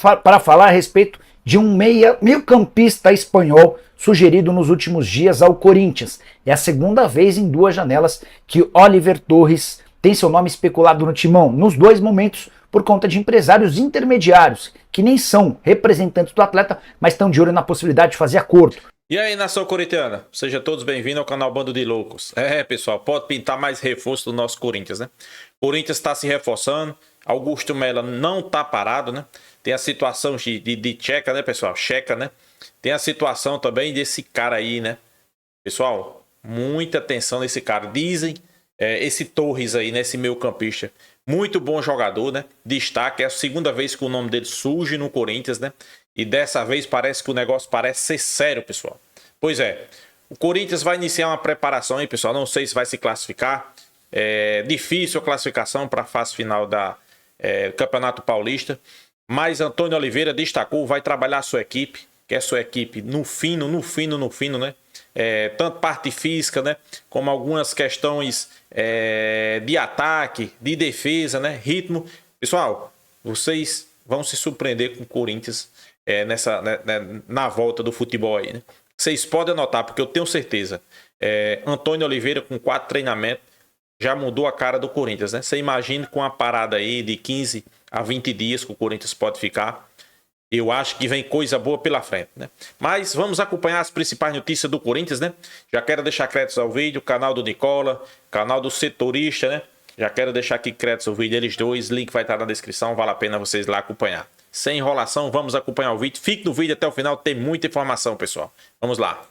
para falar a respeito de um meio-campista espanhol sugerido nos últimos dias ao Corinthians. É a segunda vez em 2 janelas que Oliver Torres tem seu nome especulado no timão, nos 2 momentos por conta de empresários intermediários, que nem são representantes do atleta, mas estão de olho na possibilidade de fazer acordo. E aí, nação corintiana, sejam todos bem-vindos ao canal Bando de Loucos. Pessoal, pode pintar mais reforço do nosso Corinthians, né? O Corinthians está se reforçando, Augusto Melo não tá parado, né? Tem a situação de Checa, né, pessoal? Checa, né? Tem a situação também desse cara aí, né? Pessoal, muita atenção nesse cara. Dizem, esse Torres aí, né? Esse meio campista, muito bom jogador, né? Destaque, é a segunda vez que o nome dele surge no Corinthians, né? E dessa vez parece que o negócio parece ser sério, pessoal. Pois é, o Corinthians vai iniciar uma preparação aí, pessoal. Não sei se vai se classificar. É difícil a classificação para a fase final do Campeonato Paulista. Mas Antônio Oliveira destacou, vai trabalhar a sua equipe, que é a sua equipe no fino, né? Tanto parte física, né? Como algumas questões de ataque, de defesa, né? Ritmo. Pessoal, vocês vão se surpreender com o Corinthians na volta do futebol aí, né? Vocês podem anotar, porque eu tenho certeza. Antônio Oliveira com 4 treinamentos já mudou a cara do Corinthians, né? Você imagina com uma parada aí de 15 a 20 dias que o Corinthians pode ficar. Eu acho que vem coisa boa pela frente, né? Mas vamos acompanhar as principais notícias do Corinthians, né? Já quero deixar créditos ao vídeo, canal do Nicola, canal do Setorista, né? Já quero deixar aqui créditos ao vídeo, eles dois, link vai estar na descrição, vale a pena vocês lá acompanhar. Sem enrolação, vamos acompanhar o vídeo. Fique no vídeo até o final, tem muita informação, pessoal. Vamos lá.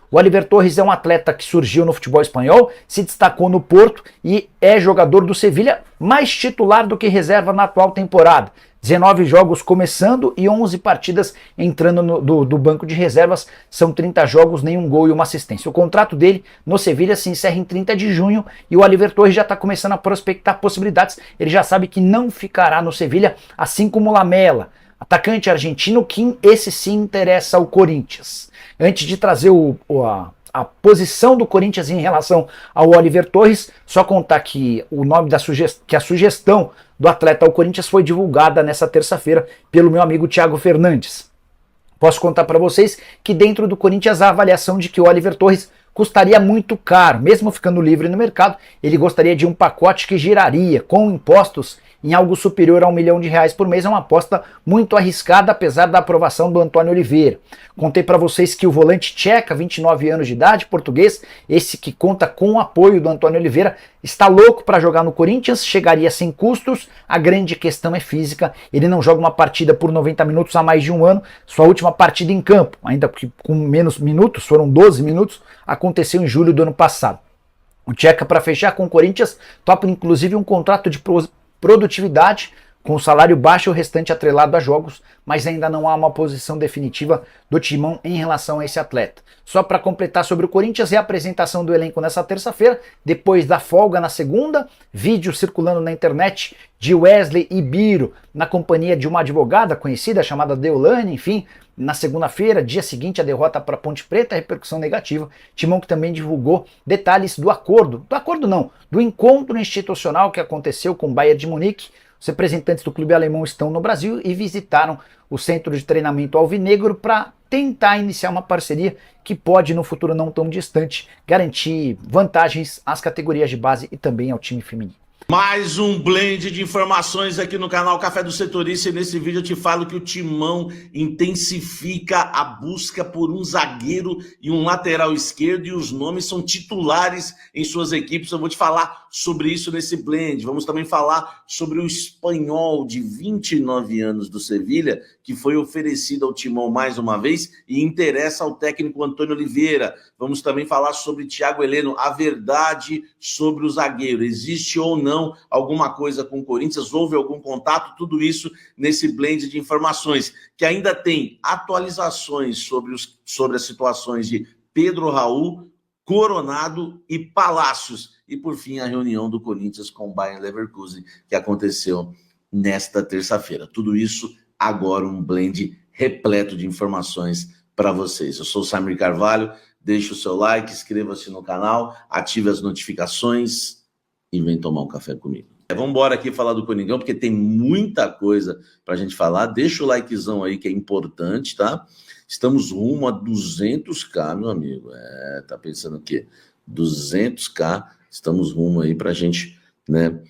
O Oliver Torres é um atleta que surgiu no futebol espanhol, se destacou no Porto e é jogador do Sevilha, mais titular do que reserva na atual temporada. 19 jogos começando e 11 partidas entrando do banco de reservas, são 30 jogos, nenhum gol e uma assistência. O contrato dele no Sevilha se encerra em 30 de junho e o Oliver Torres já está começando a prospectar possibilidades. Ele já sabe que não ficará no Sevilha, assim como o Lamela, atacante argentino, que esse sim interessa ao Corinthians. Antes de trazer a posição do Corinthians em relação ao Oliver Torres, só contar que o nome que a sugestão do atleta ao Corinthians foi divulgada nessa terça-feira pelo meu amigo Thiago Fernandes. Posso contar para vocês que dentro do Corinthians há a avaliação de que o Oliver Torres custaria muito caro, mesmo ficando livre no mercado, ele gostaria de um pacote que giraria com impostos em algo superior a R$1 milhão por mês. É uma aposta muito arriscada, apesar da aprovação do Antônio Oliveira. Contei para vocês que o volante Checa, 29 anos de idade, português, esse que conta com o apoio do Antônio Oliveira, está louco para jogar no Corinthians, chegaria sem custos. A grande questão é física, ele não joga uma partida por 90 minutos há mais de um ano, sua última partida em campo, ainda que com menos minutos, foram 12 minutos, aconteceu em julho do ano passado. O Checa, para fechar com o Corinthians, topa inclusive um contrato de produtividade, com o salário baixo e o restante atrelado a jogos, mas ainda não há uma posição definitiva do timão em relação a esse atleta. Só para completar sobre o Corinthians, é a apresentação do elenco nessa terça-feira, depois da folga na segunda, vídeo circulando na internet de Wesley e Biro, na companhia de uma advogada conhecida chamada Deolane, enfim, na segunda-feira, dia seguinte à derrota para Ponte Preta, repercussão negativa. Timão que também divulgou detalhes do encontro institucional que aconteceu com o Bayern de Munique. Os representantes do clube alemão estão no Brasil e visitaram o centro de treinamento alvinegro para tentar iniciar uma parceria que pode, no futuro não tão distante, garantir vantagens às categorias de base e também ao time feminino. Mais um blend de informações aqui no canal Café do Setorista, e nesse vídeo eu te falo que o Timão intensifica a busca por um zagueiro e um lateral esquerdo, e os nomes são titulares em suas equipes. Eu vou te falar sobre isso nesse blend. Vamos também falar sobre o espanhol de 29 anos do Sevilha, que foi oferecido ao Timão mais uma vez e interessa ao técnico Antônio Oliveira. Vamos também falar sobre Thiago Heleno, a verdade sobre o zagueiro. Existe ou não alguma coisa com o Corinthians? Houve algum contato? Tudo isso nesse blend de informações, que ainda tem atualizações sobre as situações de Pedro Raul, Coronado e Palácios. E, por fim, a reunião do Corinthians com o Bayer Leverkusen, que aconteceu nesta terça-feira. Tudo isso agora, um blend repleto de informações para vocês. Eu sou o Samir Carvalho, deixe o seu like, inscreva-se no canal, ative as notificações e vem tomar um café comigo. Vamos embora aqui falar do Coringão, porque tem muita coisa para a gente falar. Deixa o likezão aí, que é importante, tá? Estamos rumo a 200k, meu amigo. Tá pensando o quê? 200k, estamos rumo aí para a gente, né,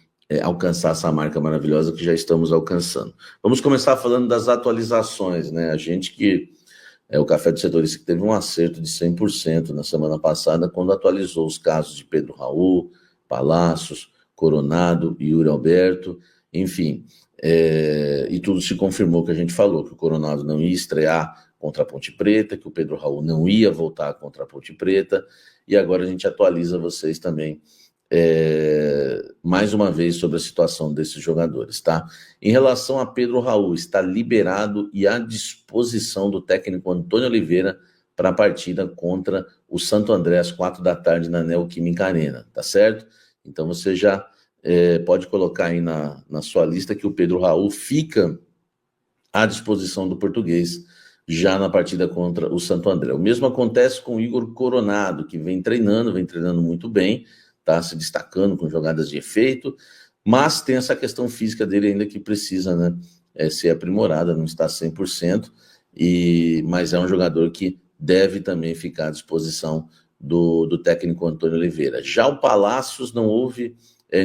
alcançar essa marca maravilhosa que já estamos alcançando. Vamos começar falando das atualizações, né? A gente que... o Café do Setorista que teve um acerto de 100% na semana passada, quando atualizou os casos de Pedro Raul, Palácios, Coronado, Yuri Alberto, enfim, e tudo se confirmou que a gente falou, que o Coronado não ia estrear contra a Ponte Preta, que o Pedro Raul não ia voltar contra a Ponte Preta, e agora a gente atualiza vocês também mais uma vez sobre a situação desses jogadores, tá? Em relação a Pedro Raul, está liberado e à disposição do técnico Antônio Oliveira para a partida contra o Santo André às 4 da tarde na Neoquímica Arena, tá certo? Então você já pode colocar aí na sua lista que o Pedro Raul fica à disposição do português já na partida contra o Santo André. O mesmo acontece com o Igor Coronado, que vem treinando muito bem, tá se destacando com jogadas de efeito, mas tem essa questão física dele ainda que precisa, né, ser aprimorada, não está 100%, mas é um jogador que deve também ficar à disposição do técnico Antônio Oliveira. Já o Palácios não houve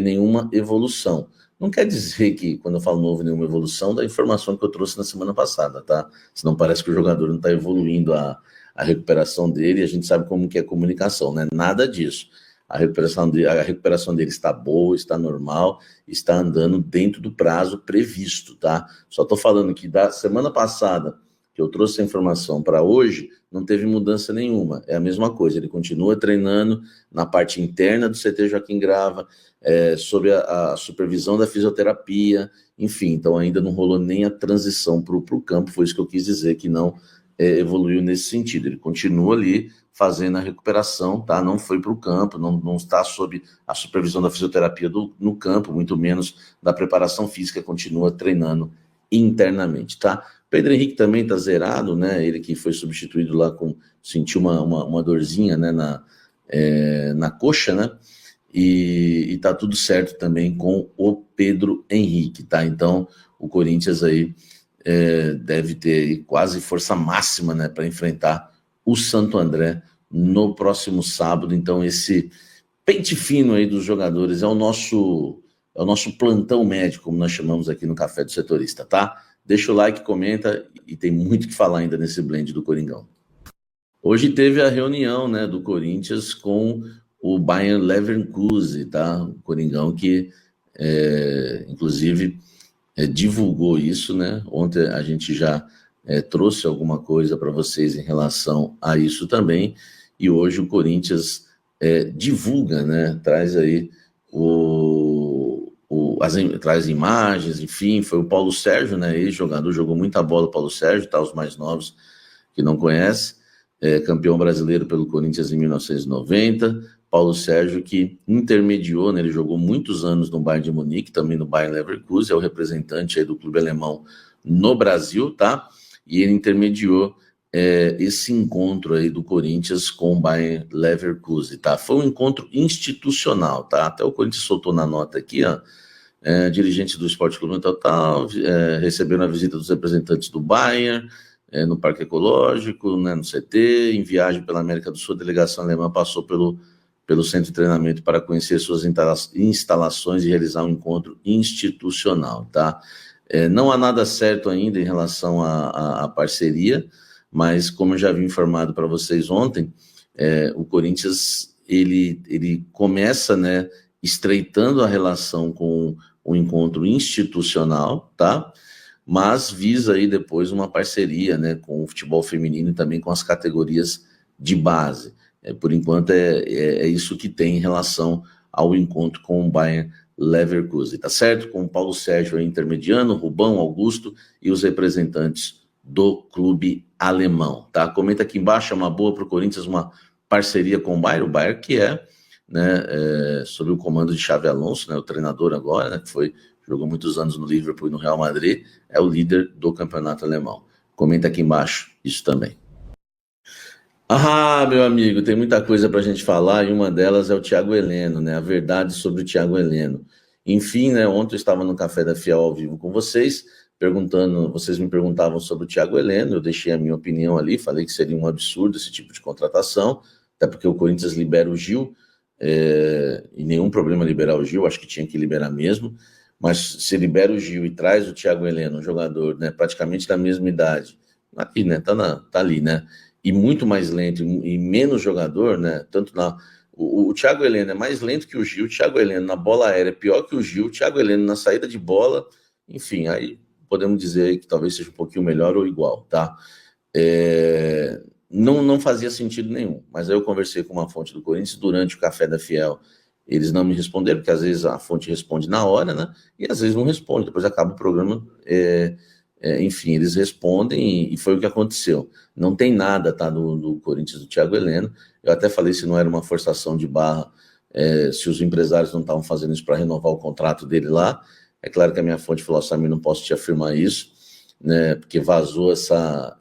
nenhuma evolução. Não quer dizer que, quando eu falo não houve nenhuma evolução, da informação que eu trouxe na semana passada, tá? Senão parece que o jogador não está evoluindo a recuperação dele, e a gente sabe como que é a comunicação, né? Nada disso. A recuperação dele está boa, está normal, está andando dentro do prazo previsto, tá? Só estou falando que da semana passada, que eu trouxe a informação para hoje, não teve mudança nenhuma. É a mesma coisa, ele continua treinando na parte interna do CT Joaquim Grava, sob a supervisão da fisioterapia, enfim, então ainda não rolou nem a transição para o campo, foi isso que eu quis dizer, que não evoluiu nesse sentido. Ele continua ali fazendo a recuperação, tá? Não foi para o campo, não está sob a supervisão da fisioterapia no campo, muito menos da preparação física, continua treinando internamente, tá? Pedro Henrique também está zerado, né? Ele que foi substituído lá sentiu uma dorzinha, né, na coxa, né? E tá tudo certo também com o Pedro Henrique, tá? Então o Corinthians aí deve ter aí quase força máxima, né, para enfrentar o Santo André no próximo sábado. Então esse pente fino aí dos jogadores é o nosso plantão médico, como nós chamamos aqui no Café do Setorista, tá? Deixa o like, comenta, e tem muito que falar ainda nesse blend do Coringão. Hoje teve a reunião, né, do Corinthians com o Bayer Leverkusen, tá? O Coringão que, inclusive, divulgou isso, né? Ontem a gente já trouxe alguma coisa para vocês em relação a isso também, e hoje o Corinthians divulga, né? Traz aí traz imagens, enfim, foi o Paulo Sérgio, né, ex-jogador, jogou muita bola, Paulo Sérgio, tá, os mais novos que não conhecem, campeão brasileiro pelo Corinthians em 1990, Paulo Sérgio que intermediou, né, ele jogou muitos anos no Bayern de Munique, também no Bayer Leverkusen, é o representante aí do clube alemão no Brasil, tá, e ele intermediou esse encontro aí do Corinthians com o Bayer Leverkusen, tá, foi um encontro institucional, tá, até o Corinthians soltou na nota aqui, ó, dirigentes do Esporte Clube Total receberam a visita dos representantes do Bayern no Parque Ecológico, né, no CT, em viagem pela América do Sul, a delegação alemã passou pelo centro de treinamento para conhecer suas instalações e realizar um encontro institucional, tá? Não há nada certo ainda em relação à parceria, mas como eu já havia informado para vocês ontem, o Corinthians ele começa, né, estreitando a relação com o encontro institucional, tá? Mas visa aí depois uma parceria, né, com o futebol feminino e também com as categorias de base. Por enquanto é isso que tem em relação ao encontro com o Bayer Leverkusen, tá certo? Com o Paulo Sérgio aí intermediando, Rubão, Augusto e os representantes do clube alemão, tá? Comenta aqui embaixo, é uma boa para o Corinthians uma parceria com o Bayern que né, sob o comando de Xabi Alonso, né, o treinador agora, né, que jogou muitos anos no Liverpool e no Real Madrid, é o líder do campeonato alemão. Comenta aqui embaixo isso também. Meu amigo, tem muita coisa para a gente falar, e uma delas é o Thiago Heleno, né, a verdade sobre o Thiago Heleno. Enfim, né, ontem eu estava no Café da Fiel ao vivo com vocês, vocês me perguntavam sobre o Thiago Heleno, eu deixei a minha opinião ali, falei que seria um absurdo esse tipo de contratação, até porque o Corinthians libera o Gil, e nenhum problema liberar o Gil, acho que tinha que liberar mesmo, mas se libera o Gil e traz o Thiago Heleno, um jogador, né, praticamente da mesma idade, aqui, né, tá ali, né, e muito mais lento e menos jogador, né, o Thiago Heleno é mais lento que o Gil, o Thiago Heleno na bola aérea é pior que o Gil, o Thiago Heleno na saída de bola, enfim, aí podemos dizer que talvez seja um pouquinho melhor ou igual, tá? Não fazia sentido nenhum, mas aí eu conversei com uma fonte do Corinthians durante o Café da Fiel, eles não me responderam, porque às vezes a fonte responde na hora, né? E às vezes não responde, depois acaba o programa, enfim, eles respondem e foi o que aconteceu. Não tem nada, tá, do Corinthians, do Thiago Heleno. Eu até falei se não era uma forçação de barra, se os empresários não estavam fazendo isso para renovar o contrato dele lá. É claro que a minha fonte falou, Samir, não posso te afirmar isso, né, porque vazou essa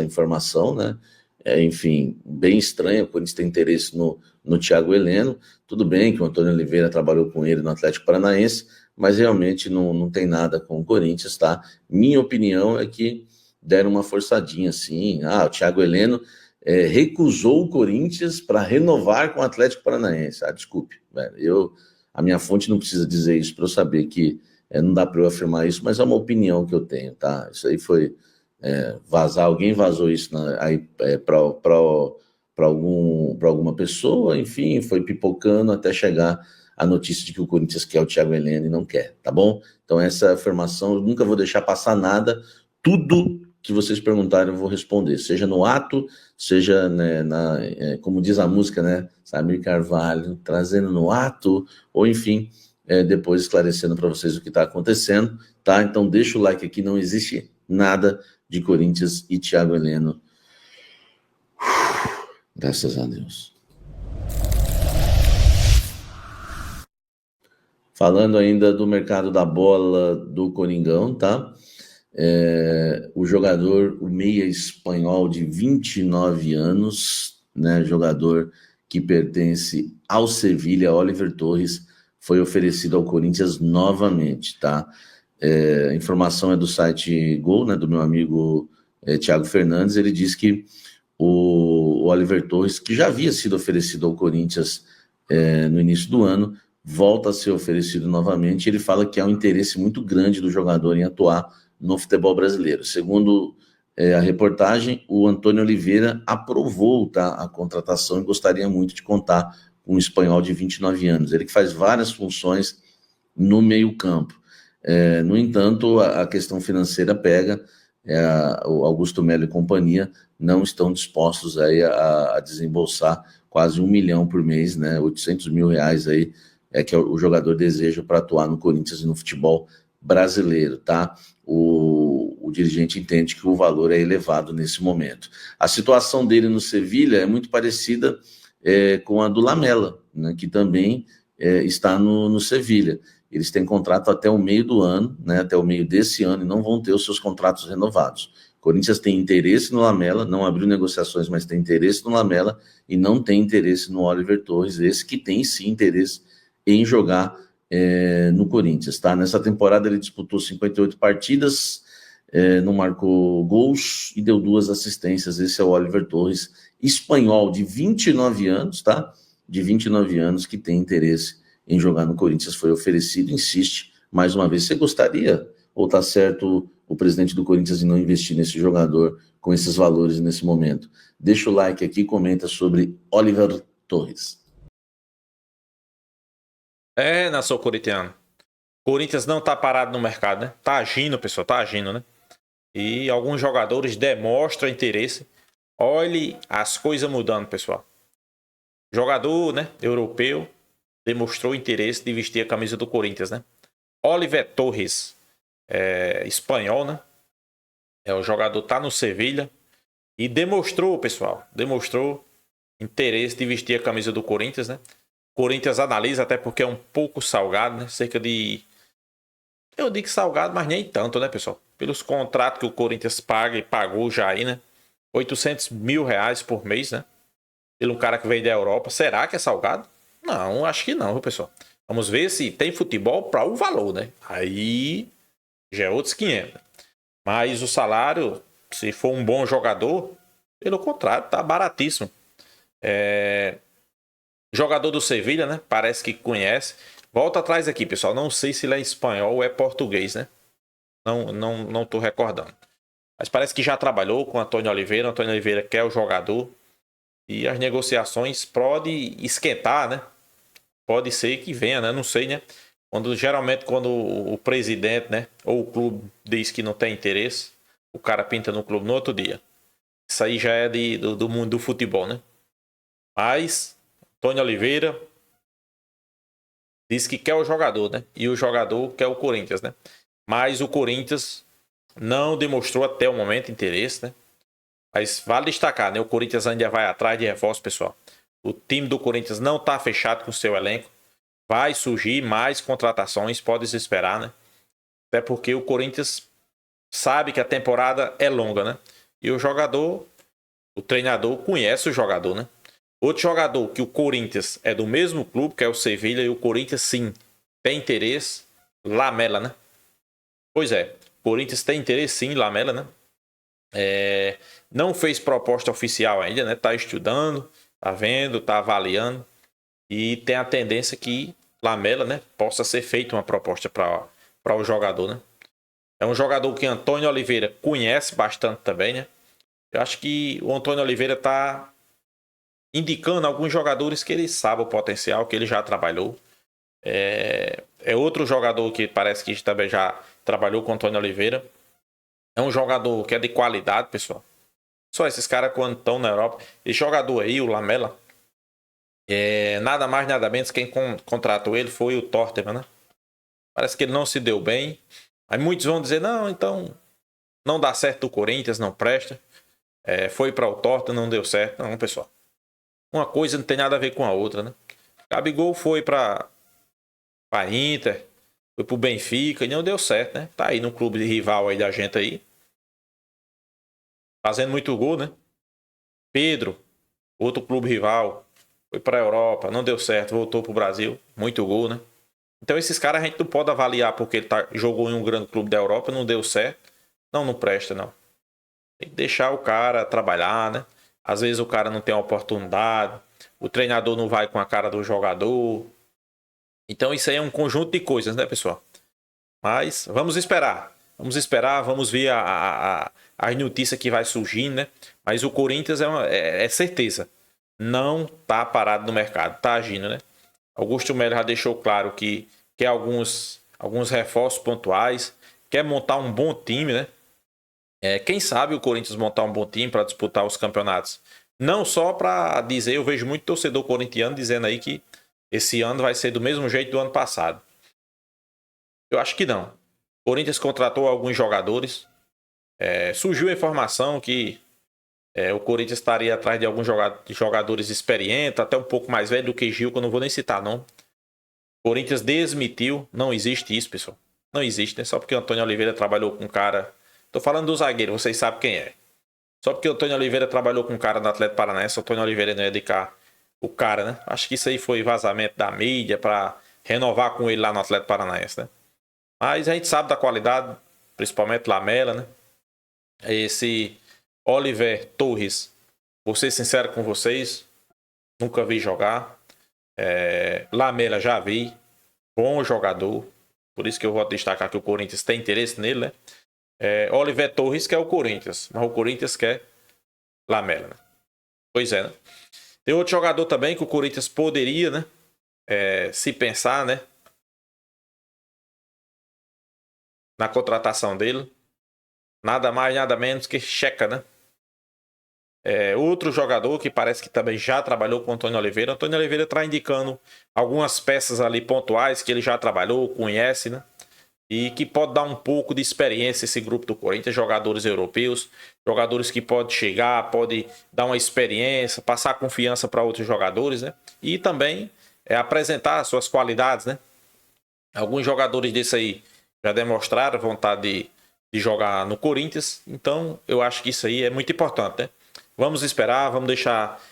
informação, né, enfim, bem estranho. O Corinthians tem interesse no Thiago Heleno. Tudo bem que o Antônio Oliveira trabalhou com ele no Atlético Paranaense, mas realmente não tem nada com o Corinthians, tá? Minha opinião é que deram uma forçadinha assim, o Thiago Heleno recusou o Corinthians para renovar com o Atlético Paranaense. Desculpe, velho, a minha fonte não precisa dizer isso para eu saber que não dá para eu afirmar isso, mas é uma opinião que eu tenho, tá? Isso aí foi vazar, alguém vazou isso para alguma pessoa, enfim, foi pipocando até chegar a notícia de que o Corinthians quer o Thiago Heleno e não quer, tá bom? Então essa afirmação, eu nunca vou deixar passar nada, tudo que vocês perguntarem eu vou responder, seja no ato, seja, né, como diz a música, né, Samir Carvalho, trazendo no ato, ou enfim, depois esclarecendo para vocês o que está acontecendo, tá? Então deixa o like aqui, não existe nada de Corinthians e Thiago Heleno. Graças a Deus. Falando ainda do mercado da bola do Coringão, tá? O jogador, o meia espanhol de 29 anos, né? Jogador que pertence ao Sevilha, Oliver Torres, foi oferecido ao Corinthians novamente, tá? A informação é do site Gol, né? Do meu amigo Thiago Fernandes. Ele diz que o Oliver Torres, que já havia sido oferecido ao Corinthians no início do ano, volta a ser oferecido novamente. Ele fala que há um interesse muito grande do jogador em atuar no futebol brasileiro. Segundo a reportagem, o Antônio Oliveira aprovou, tá, a contratação e gostaria muito de contar com um espanhol de 29 anos. Ele que faz várias funções no meio-campo. No entanto, a questão financeira pega. O Augusto Melo e companhia não estão dispostos aí a desembolsar quase 1 milhão por mês, né, 800 mil reais aí, que o jogador deseja para atuar no Corinthians e no futebol brasileiro, tá? O dirigente entende que o valor é elevado nesse momento. A situação dele no Sevilha é muito parecida com a do Lamela, né, que também está no Sevilha. Eles têm contrato até o meio do ano, né, até o meio desse ano, e não vão ter os seus contratos renovados. O Corinthians tem interesse no Lamela, não abriu negociações, mas tem interesse no Lamela e não tem interesse no Oliver Torres, esse que tem sim interesse em jogar no Corinthians, tá? Nessa temporada ele disputou 58 partidas, não marcou gols e deu 2 assistências. Esse é o Oliver Torres, espanhol de 29 anos, tá? De 29 anos, que tem interesse em jogar no Corinthians, foi oferecido, insiste, mais uma vez. Você gostaria, ou tá certo o presidente do Corinthians em não investir nesse jogador com esses valores nesse momento? Deixa o like aqui e comenta sobre Oliver Torres. Nação corintiana. Corinthians não tá parado no mercado, né? Tá agindo, pessoal, tá agindo, né? E alguns jogadores demonstram interesse. Olhe as coisas mudando, pessoal. Jogador, né, europeu, demonstrou interesse de vestir a camisa do Corinthians, né? Oliver Torres, espanhol, né? O jogador tá no Sevilha e demonstrou, pessoal, interesse de vestir a camisa do Corinthians, né? Corinthians analisa, até porque é um pouco salgado, né? Cerca de... Eu digo salgado, mas nem tanto, né, pessoal? Pelos contratos que o Corinthians paga e pagou já aí, né? 800 mil reais por mês, né? Pelo cara que veio da Europa. Será que é salgado? Não, acho que não, pessoal. Vamos ver se tem futebol para o valor, né? Aí já é outros 500. Mas o salário, se for um bom jogador, pelo contrário, tá baratíssimo. Jogador do Sevilha, né? Parece que conhece. Volta atrás aqui, pessoal. Não sei se ele é espanhol ou é português, né? Não tô recordando. Mas parece que já trabalhou com o Antônio Oliveira. O Antônio Oliveira quer o jogador. E as negociações podem esquentar, né? Pode ser que venha, né? Não sei, né? Geralmente quando o presidente, né? Ou o clube diz que não tem interesse, o cara pinta no clube no outro dia. Isso aí já é do mundo do futebol, né? Mas Antônio Oliveira diz que quer o jogador, né? E o jogador quer o Corinthians, né? Mas o Corinthians não demonstrou até o momento interesse, né? Mas vale destacar, né? O Corinthians ainda vai atrás de reforço, pessoal. O time do Corinthians não está fechado com o seu elenco. Vai surgir mais contratações, pode se esperar, né? Até porque o Corinthians sabe que a temporada é longa, né? E o jogador, o treinador conhece o jogador, né? Outro jogador que o Corinthians é do mesmo clube, que é o Sevilha, e o Corinthians sim tem interesse, Lamela, né? Pois é, o Corinthians tem interesse sim, Lamela, né? Não fez proposta oficial ainda, né? Tá estudando, tá vendo, tá avaliando. E tem a tendência que Lamela, né, possa ser feita uma proposta para o jogador, né? É um jogador que Antônio Oliveira conhece bastante também, né? Eu acho que o Antônio Oliveira está indicando alguns jogadores que ele sabe o potencial, que ele já trabalhou. É outro jogador que parece que também já trabalhou com o Antônio Oliveira. É um jogador que é de qualidade, pessoal. Só esses caras quando estão na Europa. Esse jogador aí, o Lamela, nada mais, nada menos, quem contratou ele foi o Tottenham, né? Parece que ele não se deu bem. Aí muitos vão dizer, não, então não dá certo o Corinthians, não presta. Foi para o Tottenham, não deu certo. Não, pessoal. Uma coisa não tem nada a ver com a outra, né? Gabigol foi para Inter, foi pro Benfica e não deu certo, né? Tá aí no clube de rival aí da gente aí. Fazendo muito gol, né? Pedro, outro clube rival, foi pra Europa, não deu certo, voltou pro Brasil, muito gol, né? Então esses caras a gente não pode avaliar porque ele jogou em um grande clube da Europa, não deu certo. Não presta, não. Tem que deixar o cara trabalhar, né? Às vezes o cara não tem a oportunidade, o treinador não vai com a cara do jogador. Então isso aí é um conjunto de coisas, né, pessoal? Mas vamos esperar. Vamos ver as notícias que vai surgindo, né? Mas o Corinthians é certeza. Não tá parado no mercado, tá agindo, né? Augusto Melo já deixou claro que quer alguns reforços pontuais, quer montar um bom time, né? Quem sabe o Corinthians montar um bom time para disputar os campeonatos. Não só para dizer, eu vejo muito torcedor corintiano dizendo aí que esse ano vai ser do mesmo jeito do ano passado. Eu acho que não. O Corinthians contratou alguns jogadores. Surgiu a informação que o Corinthians estaria atrás de alguns jogadores experientes, até um pouco mais velho do que Gil, que eu não vou nem citar, não. O Corinthians desmitiu. Não existe isso, pessoal. Não existe, né? Só porque o Antônio Oliveira trabalhou com um cara... Tô falando do zagueiro, vocês sabem quem é. Só porque o Antônio Oliveira trabalhou com um cara no Atlético Paranaense, o Antônio Oliveira não ia dedicar o cara, né? Acho que isso aí foi vazamento da mídia para renovar com ele lá no Atlético Paranaense, né? Mas a gente sabe da qualidade, principalmente Lamela, né? Esse Oliver Torres, vou ser sincero com vocês, nunca vi jogar. Lamela já vi, bom jogador, por isso que eu vou destacar que o Corinthians tem interesse nele, né? Oliver Torres quer o Corinthians, mas o Corinthians quer Lamela, né? Pois é, né? Tem outro jogador também que o Corinthians poderia, né? Se pensar, né? Na contratação dele. Nada mais, nada menos que Checa, né? Outro jogador que parece que também já trabalhou com o Antônio Oliveira. O Antônio Oliveira está indicando algumas peças ali pontuais que ele já trabalhou, conhece, né? E que pode dar um pouco de experiência esse grupo do Corinthians, jogadores europeus, jogadores que podem chegar, pode dar uma experiência, passar confiança para outros jogadores, né? E também apresentar suas qualidades, né? Alguns jogadores desse aí já demonstraram vontade de jogar no Corinthians, então eu acho que isso aí é muito importante, né? Vamos esperar, vamos deixar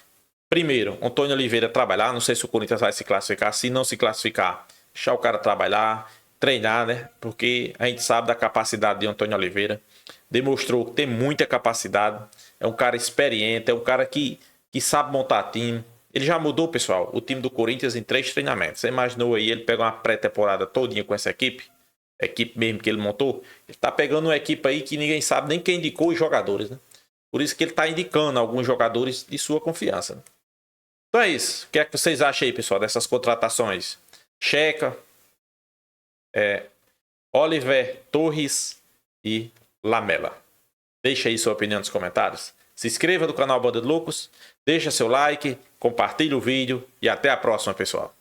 primeiro Antônio Oliveira trabalhar, não sei se o Corinthians vai se classificar, se não se classificar, deixar o cara trabalhar, treinar, né? Porque a gente sabe da capacidade de Antônio Oliveira. Demonstrou que tem muita capacidade. É um cara experiente, é um cara que sabe montar time. Ele já mudou, pessoal, o time do Corinthians em 3 treinamentos. Você imaginou aí ele pegar uma pré-temporada todinha com essa equipe? Equipe mesmo que ele montou? Ele tá pegando uma equipe aí que ninguém sabe nem quem indicou os jogadores, né? Por isso que ele tá indicando alguns jogadores de sua confiança, né? Então é isso. O que é que vocês acham aí, pessoal, dessas contratações? Checa, Oliver Torres e Lamela. Deixa aí sua opinião nos comentários. Se inscreva no canal Banda de Loucos, deixa seu like, compartilhe o vídeo e até a próxima, pessoal.